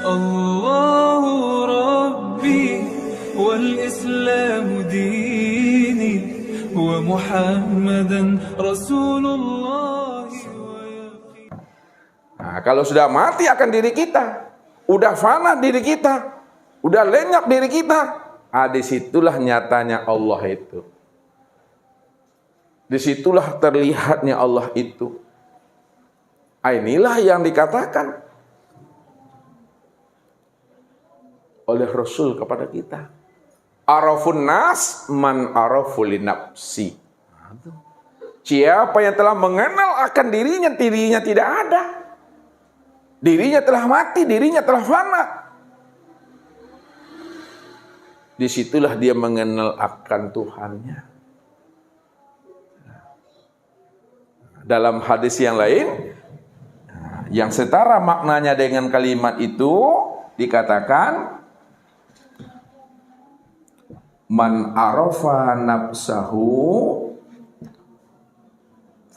الله ربي والإسلام ديني ومحمدا رسول الله. Nah, kalau sudah mati akan diri kita, udah fana diri kita, udah lenyap diri kita, disitulah nyatanya Allah itu. Disitulah terlihatnya Allah itu. Inilah yang dikatakan oleh Rasul kepada kita. Arafun nas man arafu li nafsi. Siapa yang telah mengenal akan dirinya, dirinya tidak ada. Dirinya telah mati, dirinya telah fana. Disitulah dia mengenal akan Tuhannya. Dalam hadis yang lain, yang setara maknanya dengan kalimat itu, dikatakan, man arafa nafsahu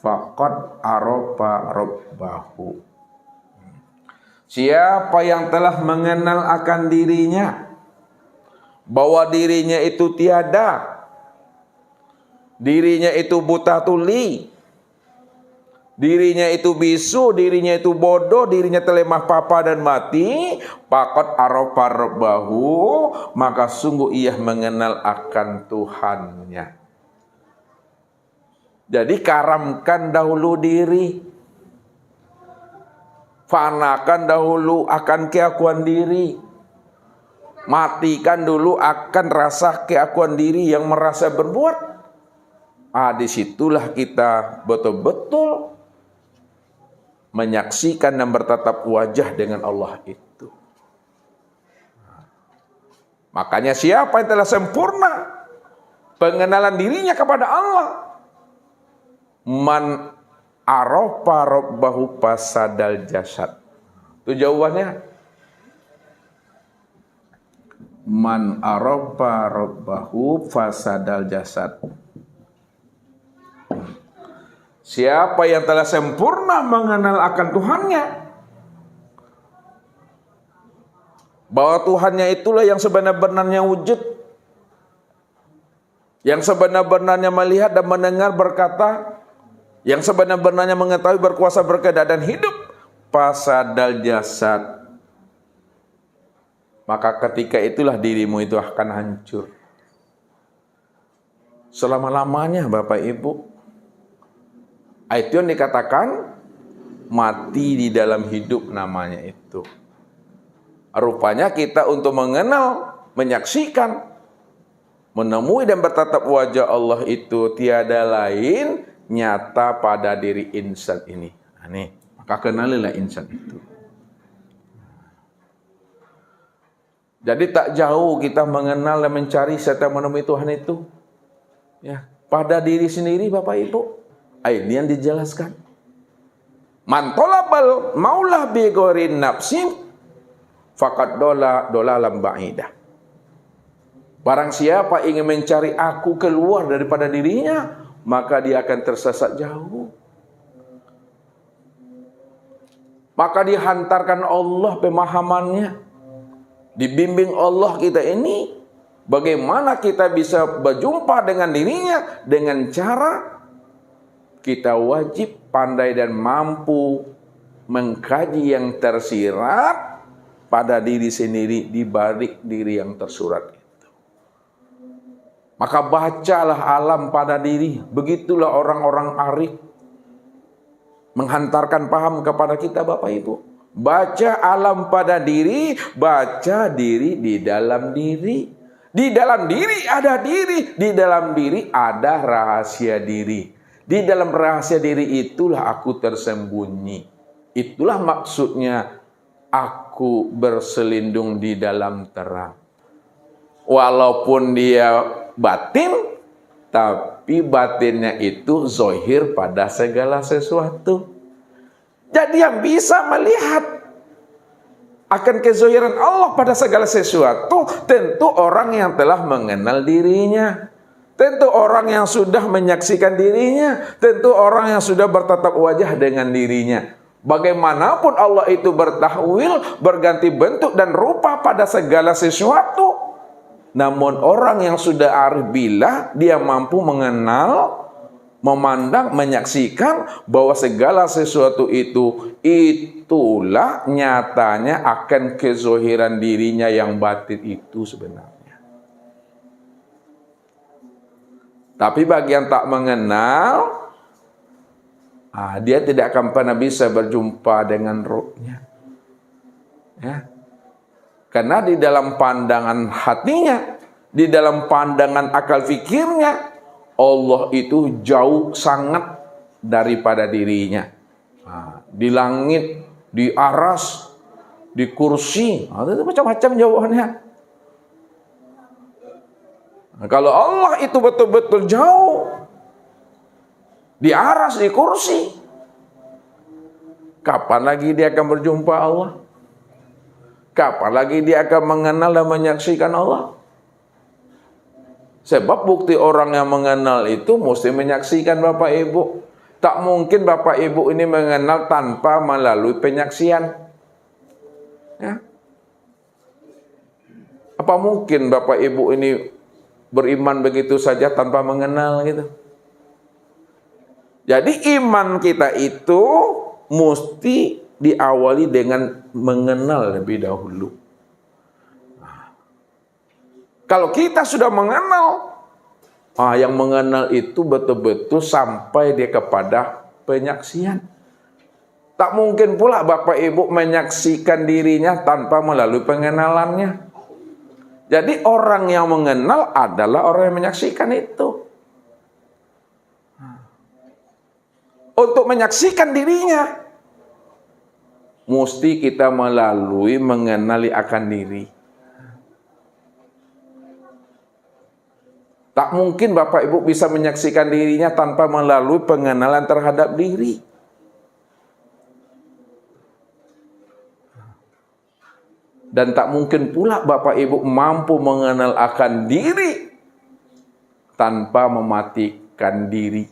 faqad arafa rabbahu. Siapa yang telah mengenal akan dirinya, bahwa dirinya itu tiada, dirinya itu buta tuli, dirinya itu bisu, dirinya itu bodoh, dirinya telemah papa dan mati, faqad arafa rabbahu, maka sungguh ia mengenal akan Tuhannya. Jadi karamkan dahulu diri, fanakan dahulu akan keakuan diri, matikan dulu akan rasa keakuan diri yang merasa berbuat. Disitulah kita betul-betul menyaksikan dan bertatap wajah dengan Allah itu. Makanya siapa yang telah sempurna pengenalan dirinya kepada Allah, man arafa rabbahu fasadal jasad. Itu jawabannya. Man arafa rabbahu fasadal jasad. Siapa yang telah sempurna mengenal akan Tuhannya, bahwa Tuhannya itulah yang sebenar-benarnya wujud, yang sebenar-benarnya melihat dan mendengar, berkata, yang sebenar-benarnya mengetahui, berkuasa, berkeadaan dan hidup, fasadal jasad. Maka ketika itulah dirimu itu akan hancur selama-lamanya, Bapak Ibu. Itu yang dikatakan mati di dalam hidup namanya itu. Rupanya kita untuk mengenal, menyaksikan, menemui dan bertatap wajah Allah itu tiada lain nyata pada diri insan ini. Maka kenalilah insan itu. Jadi tak jauh kita mengenal dan mencari serta menemui Tuhan itu. Ya, pada diri sendiri, Bapak Ibu. Ini yang dijelaskan. Man talabal maulah bi ghairi nafsin faqad dolalam ba'idah. Barang siapa ingin mencari aku keluar daripada dirinya, maka dia akan tersesat jauh. Maka dihantarkan Allah pemahamannya, dibimbing Allah kita ini, bagaimana kita bisa berjumpa dengan dirinya, dengan cara kita wajib pandai dan mampu mengkaji yang tersirat pada diri sendiri di balik diri yang tersurat itu. Maka bacalah alam pada diri. Begitulah orang-orang arif menghantarkan paham kepada kita, Bapak Ibu. Baca alam pada diri, baca diri di dalam diri. Di dalam diri ada diri, di dalam diri ada rahasia diri. Di dalam rahasia diri itulah aku tersembunyi. Itulah maksudnya aku berselindung di dalam terang. Walaupun dia batin, tapi batinnya itu zohir pada segala sesuatu. Jadi yang bisa melihat akan kezohiran Allah pada segala sesuatu, tentu orang yang telah mengenal dirinya. Tentu orang yang sudah menyaksikan dirinya, tentu orang yang sudah bertatap wajah dengan dirinya. Bagaimanapun Allah itu bertahwil, berganti bentuk dan rupa pada segala sesuatu. Namun orang yang sudah arif billah, dia mampu mengenal, memandang, menyaksikan bahwa segala sesuatu itulah nyatanya akan kezohiran dirinya yang batin itu sebenarnya. Tapi bagi yang tak mengenal, dia tidak akan pernah bisa berjumpa dengan ruhnya. Ya. Karena di dalam pandangan hatinya, di dalam pandangan akal fikirnya, Allah itu jauh sangat daripada dirinya. Di langit, di aras, di kursi, itu macam-macam jawabannya. Kalau Allah itu betul-betul jauh, di aras, di kursi, kapan lagi dia akan berjumpa Allah? Kapan lagi dia akan mengenal dan menyaksikan Allah? Sebab bukti orang yang mengenal itu mesti menyaksikan Bapak Ibu. Tak mungkin Bapak Ibu ini mengenal tanpa melalui penyaksian. Ya. Apa mungkin Bapak Ibu ini beriman begitu saja tanpa mengenal gitu? Jadi iman kita itu mesti diawali dengan mengenal lebih dahulu. Kalau kita sudah mengenal, yang mengenal itu betul-betul sampai dia kepada penyaksian. Tak mungkin pula Bapak Ibu menyaksikan dirinya tanpa melalui pengenalannya. Jadi orang yang mengenal adalah orang yang menyaksikan itu. Untuk menyaksikan dirinya, mesti kita melalui mengenali akan diri. Tak mungkin Bapak Ibu bisa menyaksikan dirinya tanpa melalui pengenalan terhadap diri. Dan tak mungkin pula Bapak Ibu mampu mengenal akan diri tanpa mematikan diri.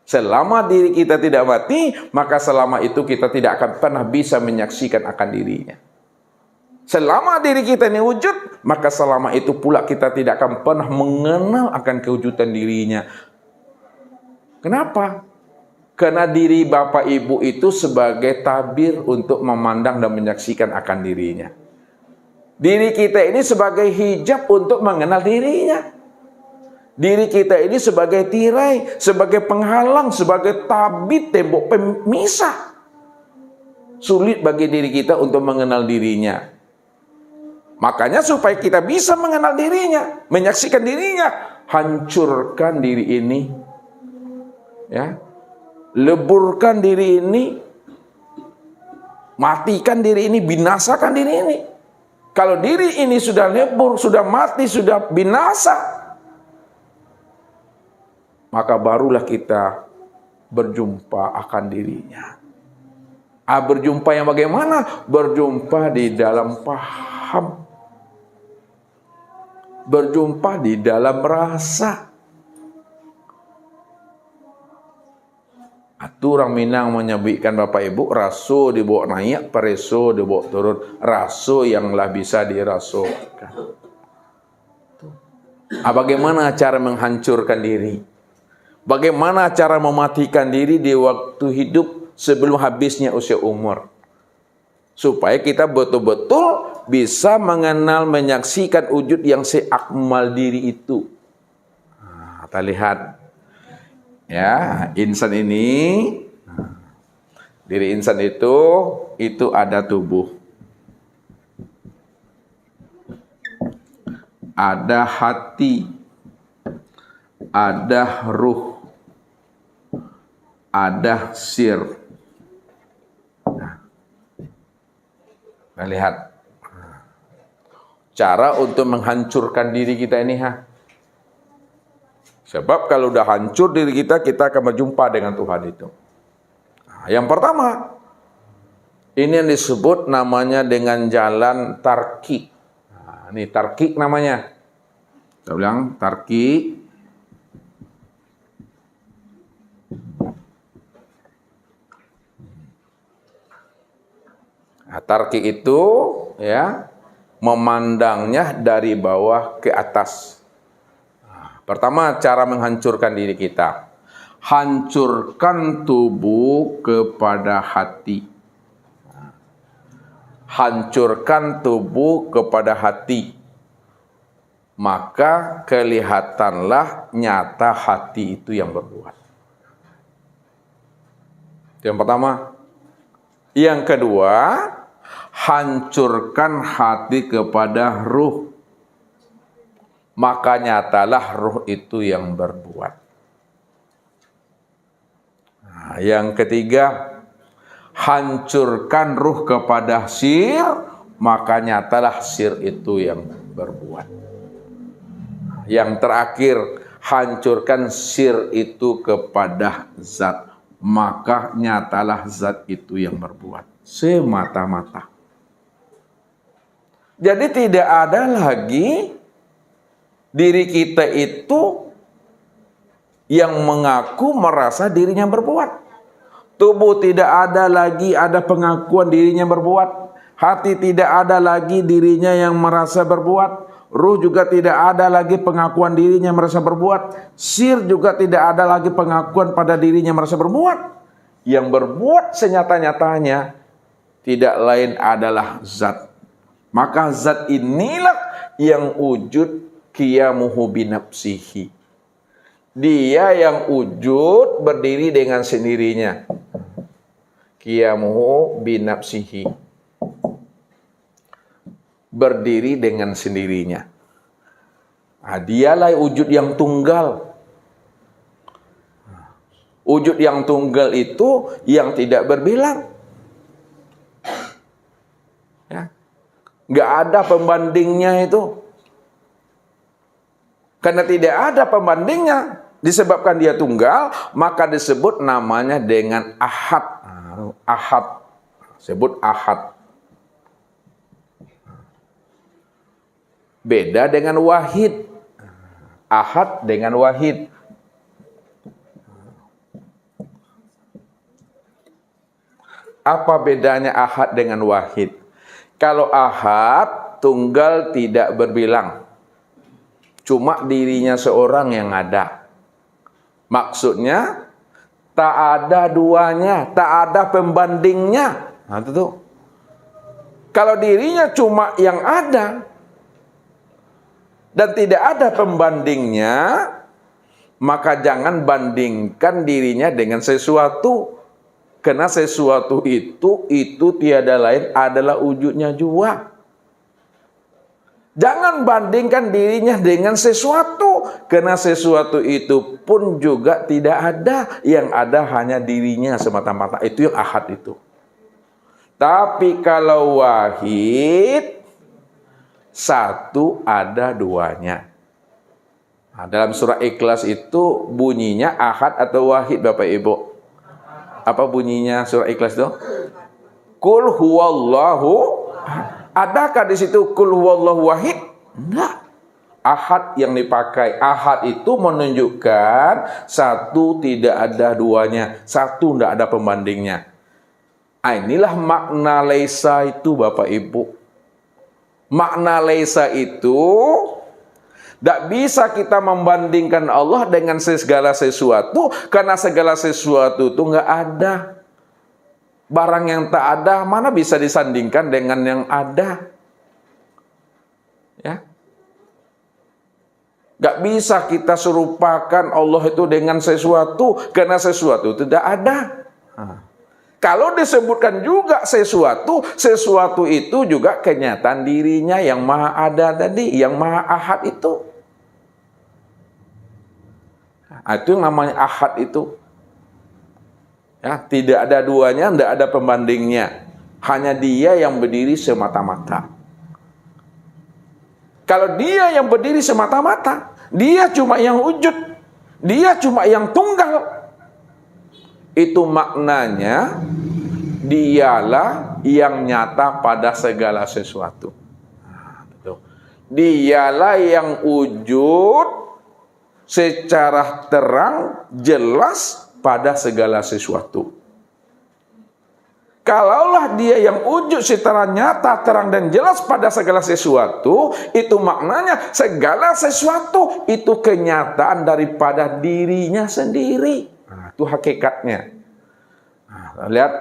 Selama diri kita tidak mati, maka selama itu kita tidak akan pernah bisa menyaksikan akan dirinya. Selama diri kita ini wujud, maka selama itu pula kita tidak akan pernah mengenal akan kewujudan dirinya. Kenapa? Karena diri Bapak Ibu itu sebagai tabir untuk memandang dan menyaksikan akan dirinya. Diri kita ini sebagai hijab untuk mengenal dirinya. Diri kita ini sebagai tirai, sebagai penghalang, sebagai tabit, tembok pemisah. Sulit bagi diri kita untuk mengenal dirinya. Makanya supaya kita bisa mengenal dirinya, menyaksikan dirinya, hancurkan diri ini. Ya. Leburkan diri ini, matikan diri ini, binasakan diri ini. Kalau diri ini sudah lebur, sudah mati, sudah binasa, maka barulah kita berjumpa akan dirinya. Berjumpa yang bagaimana? Berjumpa di dalam paham. Berjumpa di dalam rasa. Orang Minang menyebutkan Bapak Ibu, raso dibawa naik, pereso dibawa turun. Raso yanglah bisa dirasakan. Bagaimana cara menghancurkan diri? Bagaimana cara mematikan diri di waktu hidup sebelum habisnya usia umur? Supaya kita betul-betul bisa mengenal, menyaksikan wujud yang seakmal diri itu. Kita lihat. Ya, insan ini, diri insan itu ada tubuh. Ada hati. Ada ruh, ada sir. Nah, lihat cara untuk menghancurkan diri kita ini. Sebab kalau udah hancur diri kita, kita akan berjumpa dengan Tuhan itu. Yang pertama, ini yang disebut namanya dengan jalan tarki. Ini tarki namanya. Kita bilang tarki. Nah, tarki itu ya memandangnya dari bawah ke atas. Nah, pertama cara menghancurkan diri kita. Hancurkan tubuh kepada hati. Hancurkan tubuh kepada hati. Maka kelihatanlah nyata hati itu yang berbuat. Yang pertama. Yang kedua, hancurkan hati kepada ruh. Maka nyatalah ruh itu yang berbuat. Nah, yang ketiga, hancurkan ruh kepada sir, maka nyatalah sir itu yang berbuat. Yang terakhir, hancurkan sir itu kepada zat, maka nyatalah zat itu yang berbuat semata-mata. Jadi tidak ada lagi diri kita itu yang mengaku merasa dirinya berbuat. Tubuh tidak ada lagi ada pengakuan dirinya berbuat. Hati tidak ada lagi dirinya yang merasa berbuat. Ruh juga tidak ada lagi pengakuan dirinya merasa berbuat. Sir juga tidak ada lagi pengakuan pada dirinya merasa berbuat. Yang berbuat senyata-nyatanya tidak lain adalah zat. Maka zat inilah yang wujud qiyamuhu binafsihi. Dia yang wujud berdiri dengan sendirinya. Qiyamuhu binafsihi. Berdiri dengan sendirinya. Nah, dialah wujud yang tunggal. Wujud yang tunggal itu yang tidak berbilang. Ya. Nggak ada pembandingnya itu. Karena tidak ada pembandingnya, disebabkan dia tunggal, maka disebut namanya dengan ahad. Ahad. Sebut ahad. Beda dengan wahid. Ahad dengan wahid. Apa bedanya ahad dengan wahid? Kalau ahad, tunggal tidak berbilang. Cuma dirinya seorang yang ada. Maksudnya, tak ada duanya, tak ada pembandingnya. Nah, itu tuh. Kalau dirinya cuma yang ada, dan tidak ada pembandingnya, maka jangan bandingkan dirinya dengan sesuatu. Karena sesuatu itu tiada lain adalah wujudnya jua. Jangan bandingkan dirinya dengan sesuatu. Karena sesuatu itu pun juga tidak ada. Yang ada hanya dirinya semata-mata. Itu yang ahad itu. Tapi kalau wahid, satu ada duanya. Nah, dalam surah Ikhlas itu bunyinya ahad atau wahid Bapak Ibu? Apa bunyinya surah Ikhlas itu? Qul huwallahu. Adakah di situ qul huwallahu wahid? Enggak. Ahad yang dipakai. Ahad itu menunjukkan satu tidak ada duanya, satu tidak ada pembandingnya. Nah, inilah makna laisa itu Bapak Ibu. Makna laisa itu tidak bisa kita membandingkan Allah dengan segala sesuatu, karena segala sesuatu itu nggak ada. Barang yang tak ada mana bisa disandingkan dengan yang ada? Ya, nggak bisa kita serupakan Allah itu dengan sesuatu, karena sesuatu itu tidak ada. Kalau disebutkan juga sesuatu itu juga kenyataan dirinya yang maha ada tadi, yang maha ahad itu. Nah, itu yang namanya ahad itu. Ya, tidak ada duanya, tidak ada pembandingnya. Hanya dia yang berdiri semata-mata. Kalau dia yang berdiri semata-mata, dia cuma yang wujud, dia cuma yang tunggal. Itu maknanya dialah yang nyata pada segala sesuatu. Dialah yang wujud secara terang jelas pada segala sesuatu. Kalaulah dia yang wujud secara nyata, terang dan jelas pada segala sesuatu, itu maknanya segala sesuatu itu kenyataan daripada dirinya sendiri. Nah, itu hakikatnya. Nah, lihat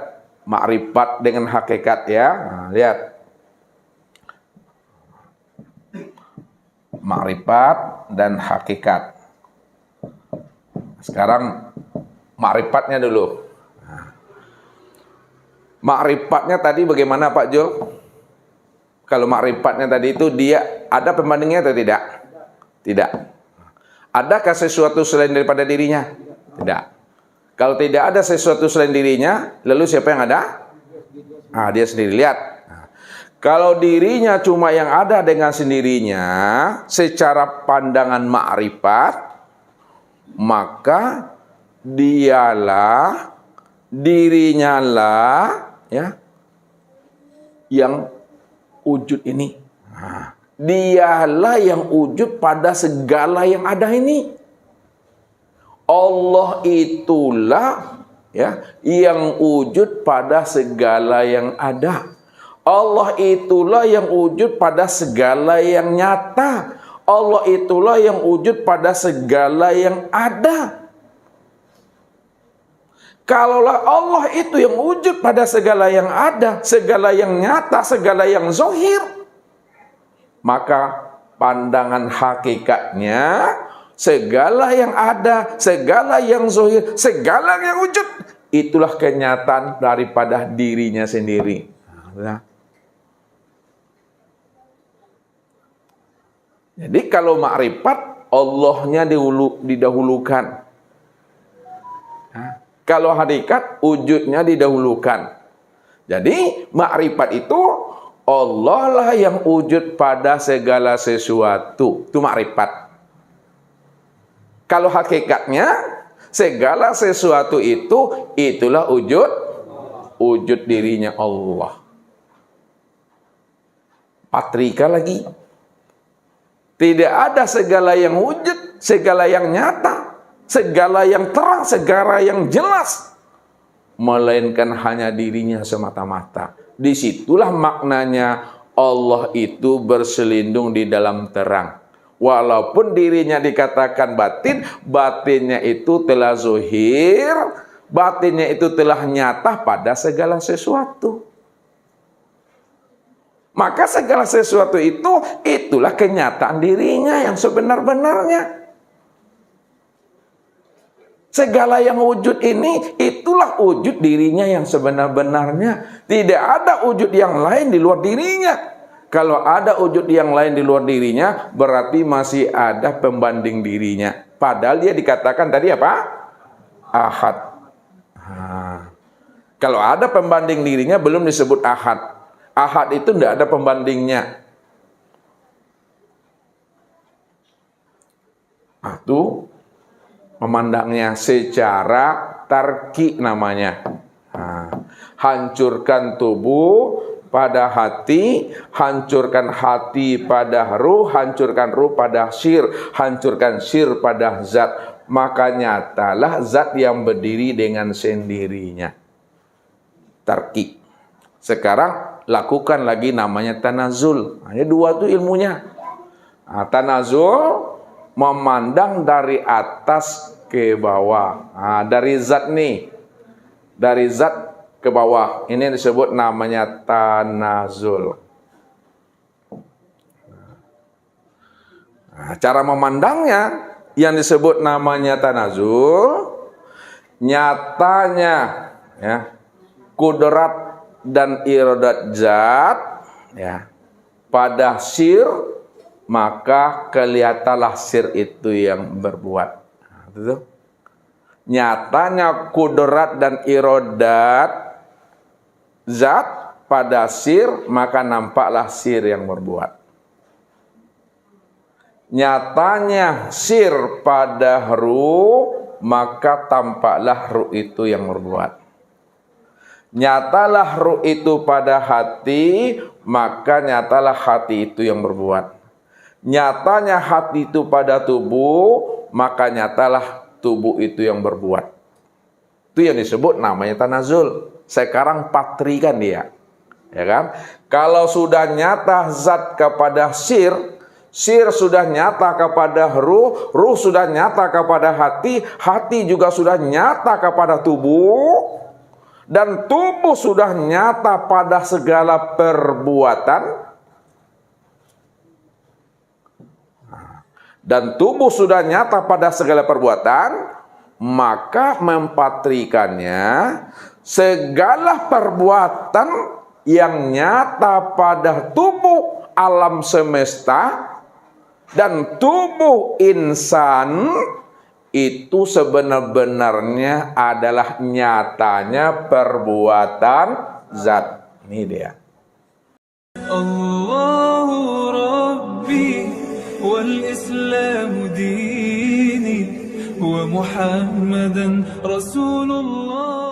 makrifat dengan hakikat ya. Nah, lihat. Makrifat dan hakikat. Sekarang makrifatnya dulu. Makrifatnya tadi bagaimana Pak Jul? Kalau makrifatnya tadi itu dia ada pembandingnya atau tidak? Tidak. Adakah sesuatu selain daripada dirinya? Tidak. Kalau tidak ada sesuatu selain dirinya, lalu siapa yang ada? Ah, dia sendiri. Lihat. Kalau dirinya cuma yang ada dengan sendirinya, secara pandangan makrifat, maka dialah, dirinya lah, ya, yang wujud ini. Nah, dialah yang wujud pada segala yang ada ini. Allah itulah ya yang wujud pada segala yang ada. Allah itulah yang wujud pada segala yang nyata. Allah itulah yang wujud pada segala yang ada. Kalaulah Allah itu yang wujud pada segala yang ada, segala yang nyata, segala yang zahir, maka pandangan hakikatnya segala yang ada, segala yang zahir, segala yang wujud, itulah kenyataan daripada dirinya sendiri. Nah, jadi kalau makrifat, Allahnya didahulukan. Kalau hakikat, wujudnya didahulukan. Jadi makrifat itu Allah lah yang wujud pada segala sesuatu. Itu makrifat. Kalau hakikatnya, segala sesuatu itu, itulah wujud dirinya Allah. Patrika lagi. Tidak ada segala yang wujud, segala yang nyata, segala yang terang, segala yang jelas, melainkan hanya dirinya semata-mata. Disitulah maknanya Allah itu berselindung di dalam terang. Walaupun dirinya dikatakan batin, batinnya itu telah zuhir, batinnya itu telah nyata pada segala sesuatu. Maka segala sesuatu itu, itulah kenyataan dirinya yang sebenar-benarnya. Segala yang wujud ini, itulah wujud dirinya yang sebenar-benarnya. Tidak ada wujud yang lain di luar dirinya. Kalau ada wujud yang lain di luar dirinya, berarti masih ada pembanding dirinya. Padahal dia dikatakan tadi apa? Ahad. Kalau ada pembanding dirinya, belum disebut ahad. Ahad itu tidak ada pembandingnya. Itu memandangnya secara tarki namanya. Hancurkan tubuh pada hati, hancurkan hati pada ruh, hancurkan ruh pada syir, hancurkan syir pada zat. Maka nyatalah zat yang berdiri dengan sendirinya. Tarki. Sekarang lakukan lagi namanya tanazul. Hanya dua itu ilmunya. Tanazul memandang dari atas ke bawah. Dari zat nih. Dari zat ke bawah. Ini disebut namanya tanazul. Cara memandangnya yang disebut namanya tanazul, nyatanya ya, kudrat dan iradat zat ya pada sir, maka kelihatanlah sir itu yang berbuat. Itu nyatanya kudrat dan iradat zat pada sir, maka nampaklah sir yang berbuat. Nyatanya sir pada ruh, maka tampaklah ruh itu yang berbuat. Nyatalah ruh itu pada hati, maka nyatalah hati itu yang berbuat. Nyatanya hati itu pada tubuh, maka nyatalah tubuh itu yang berbuat. Itu yang disebut namanya tanazul. Sekarang patrikan dia. Ya kan? Kalau sudah nyata zat kepada sir sudah nyata kepada ruh sudah nyata kepada hati juga sudah nyata kepada tubuh, dan tubuh sudah nyata pada segala perbuatan, maka mempatrikannya segala perbuatan yang nyata pada tubuh alam semesta dan tubuh insan itu sebenar-benarnya adalah nyatanya perbuatan zat. Ini dia. Allahu Rabbi wal Islam dini wa Muhammadan Rasulullah.